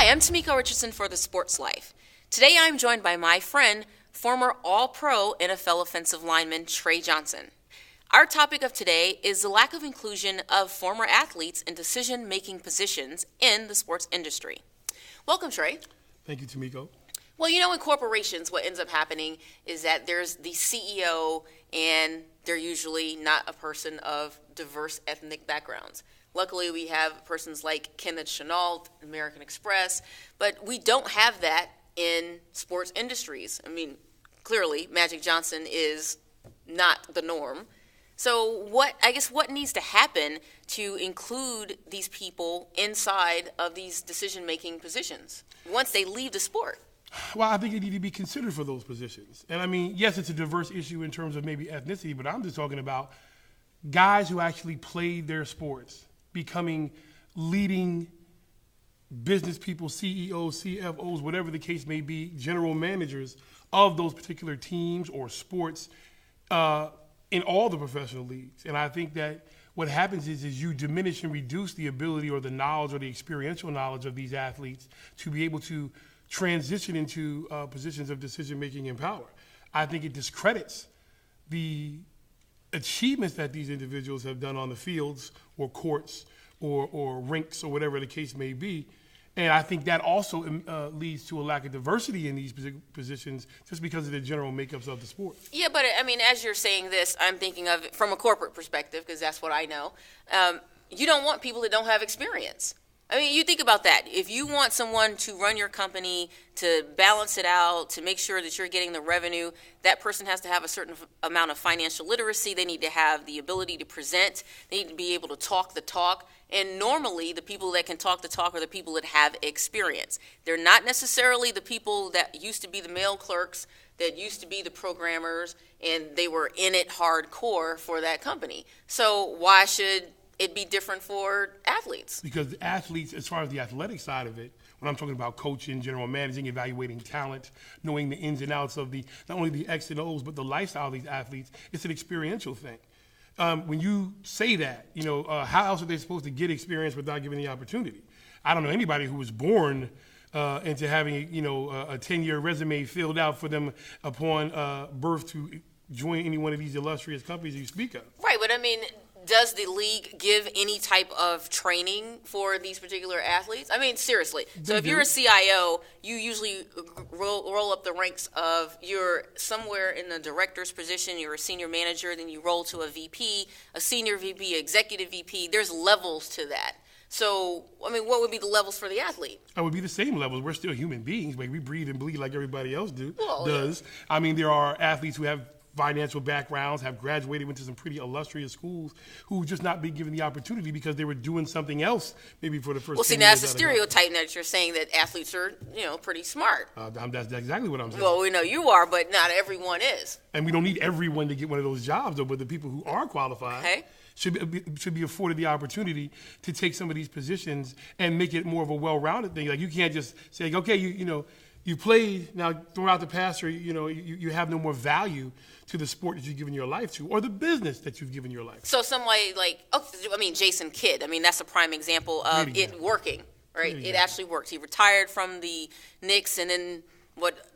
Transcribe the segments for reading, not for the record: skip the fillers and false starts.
Hi, I'm Temeko Richardson for The Sports Life. Today I'm joined by my friend, former All-Pro NFL offensive lineman Trey Johnson. Our topic of today is the lack of inclusion of former athletes in decision-making positions in the sports industry. Welcome, Trey. Thank you, Temeko. Well, you know, in corporations, what ends up happening is that there's the CEO, and they're usually not a person of diverse ethnic backgrounds. Luckily, we have persons like Kenneth Chenault, American Express, but we don't have that in sports industries. I mean, clearly, Magic Johnson is not the norm. So what needs to happen to include these people inside of these decision-making positions once they leave the sport? Well, I think you need to be considered for those positions. And I mean, yes, it's a diverse issue in terms of maybe ethnicity, but I'm just talking about guys who actually played their sports becoming leading business people, CEOs, CFOs, whatever the case may be, general managers of those particular teams or sports in all the professional leagues. And I think that what happens is you diminish and reduce the ability or the knowledge or the experiential knowledge of these athletes to be able to transition into positions of decision-making and power. I think it discredits the achievements that these individuals have done on the fields or courts or rinks or whatever the case may be. And I think that also leads to a lack of diversity in these positions just because of the general makeups of the sport. Yeah, but I mean, as you're saying this, I'm thinking of it from a corporate perspective because that's what I know. You don't want people that don't have experience. I mean, you think about that. If you want someone to run your company, to balance it out, to make sure that you're getting the revenue, that person has to have a certain amount of financial literacy. They need to have the ability to present. They need to be able to talk the talk. And normally, the people that can talk the talk are the people that have experience. They're not necessarily the people that used to be the mail clerks, that used to be the programmers, and they were in it hardcore for that company. So why should it be different for athletes? Because athletes, as far as the athletic side of it, when I'm talking about coaching, general managing, evaluating talent, knowing the ins and outs of not only the X and O's, but the lifestyle of these athletes, it's an experiential thing. When you say that, how else are they supposed to get experience without giving the opportunity? I don't know anybody who was born into having, a 10-year resume filled out for them upon birth to join any one of these illustrious companies you speak of. Right, but I mean, does the league give any type of training for these particular athletes? I mean, seriously. So if you're a CIO, you usually roll up the ranks of you're somewhere in the director's position, you're a senior manager, then you roll to a VP, a senior VP, executive VP. There's levels to that. So, I mean, what would be the levels for the athlete? It would be the same levels. We're still human beings, but we breathe and bleed like everybody else does. Yeah. I mean, there are athletes who have financial backgrounds, have graduated, went to some pretty illustrious schools, who just not be given the opportunity because they were doing something else maybe for the first. Well, see, that's the stereotype that you're saying that athletes are, pretty smart. That's exactly what I'm saying. Well, we know you are, but not everyone is. And we don't need everyone to get one of those jobs, though. But the people who are qualified should be afforded the opportunity to take some of these positions and make it more of a well-rounded thing. Like, you can't just say, okay, you played, now throw out the passer, you have no more value to the sport that you've given your life to or the business that you've given your life to. So somebody Jason Kidd, that's a prime example of it working, right? It actually worked. He retired from the Knicks, and then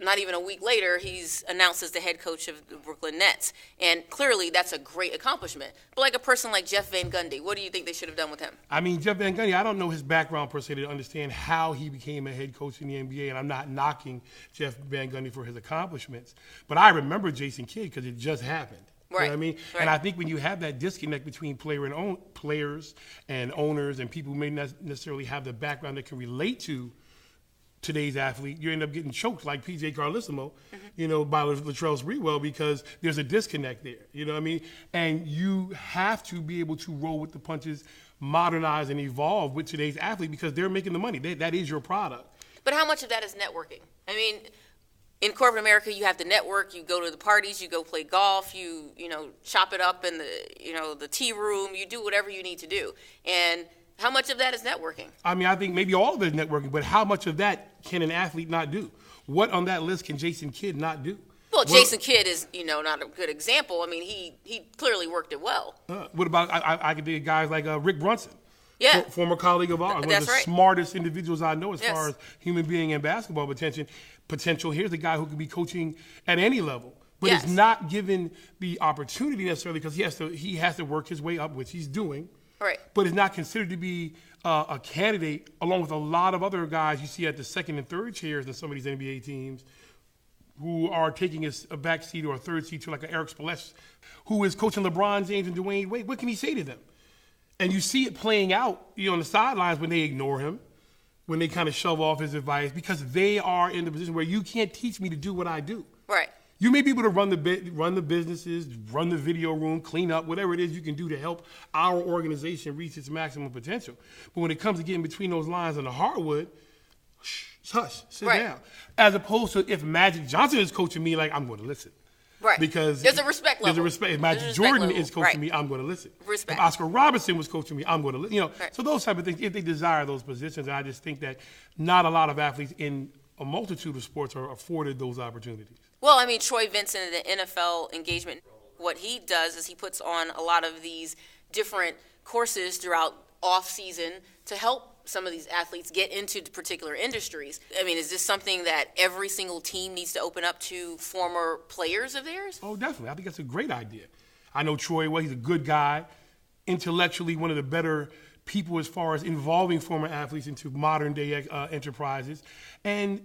not even a week later, he's announced as the head coach of the Brooklyn Nets. And clearly, that's a great accomplishment. But like a person like Jeff Van Gundy, what do you think they should have done with him? I mean, Jeff Van Gundy, I don't know his background per se to understand how he became a head coach in the NBA, and I'm not knocking Jeff Van Gundy for his accomplishments. But I remember Jason Kidd because it just happened. Right. You know what I mean? Right. And I think when you have that disconnect between players and owners and people who may not necessarily have the background that can relate to today's athlete, you end up getting choked like P.J. Carlesimo, by Latrell Sprewell, because there's a disconnect there. You know what I mean? And you have to be able to roll with the punches, modernize and evolve with today's athlete because they're making the money. That is your product. But how much of that is networking? I mean, in corporate America, you have to network. You go to the parties. You go play golf. You chop it up in the tea room. You do whatever you need to do. And how much of that is networking? I mean, I think maybe all of it is networking, but how much of that can an athlete not do? What on that list can Jason Kidd not do? Well, Jason Kidd is, not a good example. I mean, he clearly worked it well. What about, I could think of guys like Rick Brunson, Yeah. Former colleague of ours. One of the smartest individuals I know as far as human being and basketball potential. Here's a guy who could be coaching at any level, but is not given the opportunity necessarily because he has to work his way up, which he's doing. Right. But is not considered to be a candidate along with a lot of other guys you see at the second and third chairs in some of these NBA teams who are taking a back seat or a third seat to like an Eric Spoelstra, who is coaching LeBron James and Dwayne Wade. What can he say to them? And you see it playing out, on the sidelines when they ignore him, when they kind of shove off his advice, because they are in the position where you can't teach me to do what I do. Right. You may be able to run the businesses, run the video room, clean up, whatever it is you can do to help our organization reach its maximum potential. But when it comes to getting between those lines on the hardwood, hush, sit down. As opposed to if Magic Johnson is coaching me, like, I'm going to listen. Right. Because there's a respect level. There's a respect. If Magic Jordan is coaching me, I'm going to listen. Respect. If Oscar Robertson was coaching me, I'm going to listen. So those type of things, if they desire those positions, and I just think that not a lot of athletes in a multitude of sports are afforded those opportunities. Well, I mean, Troy Vincent, the NFL engagement, what he does is he puts on a lot of these different courses throughout off-season to help some of these athletes get into particular industries. I mean, is this something that every single team needs to open up to former players of theirs? Oh, definitely. I think that's a great idea. I know Troy well. He's a good guy, intellectually one of the better people as far as involving former athletes into modern-day enterprises. And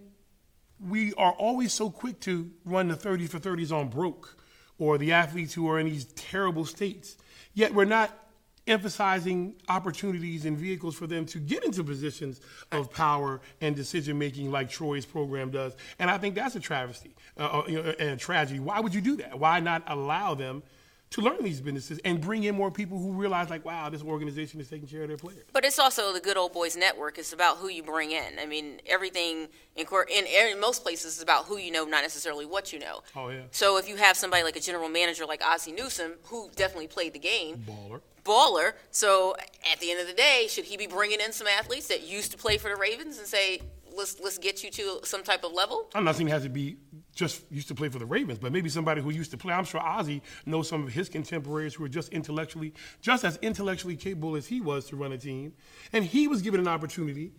we are always so quick to run the 30 for 30s on broke or the athletes who are in these terrible states. Yet we're not emphasizing opportunities and vehicles for them to get into positions of power and decision-making like Troy's program does. And I think that's a travesty and a tragedy. Why would you do that? Why not allow them to learn these businesses and bring in more people who realize, like, wow, this organization is taking care of their players? But it's also the good old boys network. It's about who you bring in. I mean, everything in most places is about who you know, not necessarily what you know. Oh, yeah. So if you have somebody like a general manager like Ozzie Newsome, who definitely played the game. Baller. So at the end of the day, should he be bringing in some athletes that used to play for the Ravens and say, let's get you to some type of level? I'm not saying it has to be just used to play for the Ravens, but maybe somebody who used to play. I'm sure Ozzie knows some of his contemporaries who are just as intellectually capable as he was to run a team. And he was given an opportunity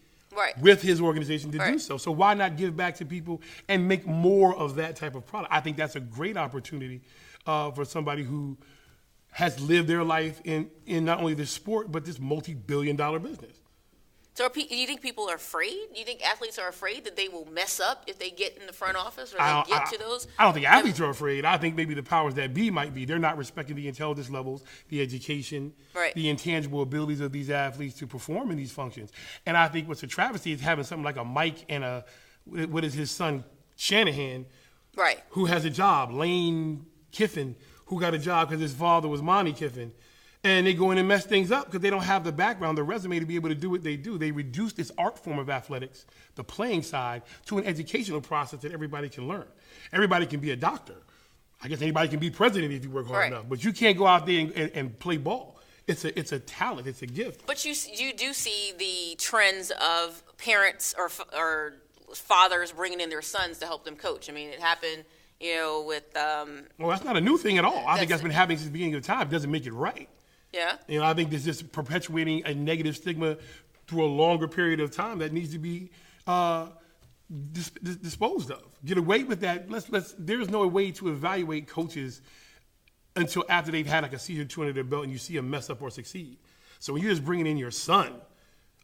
with his organization to do so. So why not give back to people and make more of that type of product? I think that's a great opportunity for somebody who has lived their life in not only this sport, but this multi-billion-dollar business. So do you think people are afraid? Do you think athletes are afraid that they will mess up if they get in the front office or they get to those? I don't think athletes are afraid. I think maybe the powers that be might be. They're not respecting the intelligence levels, the education, the intangible abilities of these athletes to perform in these functions. And I think what's a travesty is having something like a Mike and what is his son, Shanahan, who has a job, Lane Kiffin, who got a job because his father was Monty Kiffin. And they go in and mess things up because they don't have the background, the resume to be able to do what they do. They reduce this art form of athletics, the playing side, to an educational process that everybody can learn. Everybody can be a doctor. I guess anybody can be president if you work hard enough. But you can't go out there and play ball. It's a talent. It's a gift. But you do see the trends of parents or fathers bringing in their sons to help them coach. I mean, it happened, with... Well, that's not a new thing at all. I think that's been happening since the beginning of time. It doesn't make it right. Yeah. I think there's just perpetuating a negative stigma through a longer period of time that needs to be disposed of. Get away with that. There's no way to evaluate coaches until after they've had like a season or two under their belt and you see them mess up or succeed. So when you're just bringing in your son,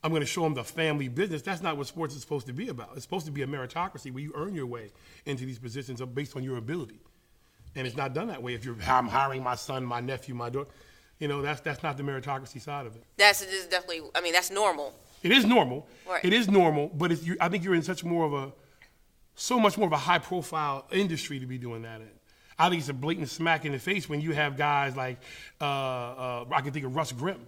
I'm going to show them the family business. That's not what sports is supposed to be about. It's supposed to be a meritocracy where you earn your way into these positions based on your ability. And it's not done that way. If I'm hiring my son, my nephew, my daughter. That's not the meritocracy side of it. That's definitely, that's normal. It is normal. Right. It is normal, but I think you're in so much more of a high-profile industry to be doing that in. I think it's a blatant smack in the face when you have guys like, I can think of Russ Grimm,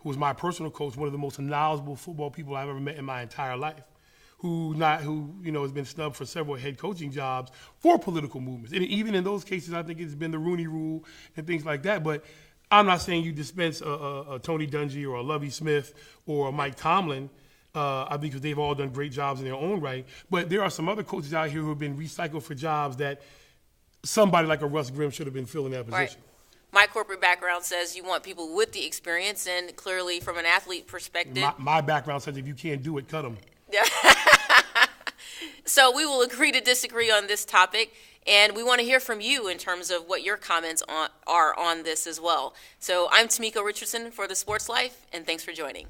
who was my personal coach, one of the most knowledgeable football people I've ever met in my entire life, who has been snubbed for several head coaching jobs for political movements. And even in those cases, I think it's been the Rooney Rule and things like that. But I'm not saying you dispense a Tony Dungy or a Lovie Smith or a Mike Tomlin, I think because they've all done great jobs in their own right. But there are some other coaches out here who have been recycled for jobs that somebody like a Russ Grimm should have been filling that position. My corporate background says you want people with the experience, and clearly from an athlete perspective. My background says if you can't do it, cut them. So we will agree to disagree on this topic, and we want to hear from you in terms of what your comments are on this as well. So I'm Temeko Richardson for The Sports Life, and thanks for joining.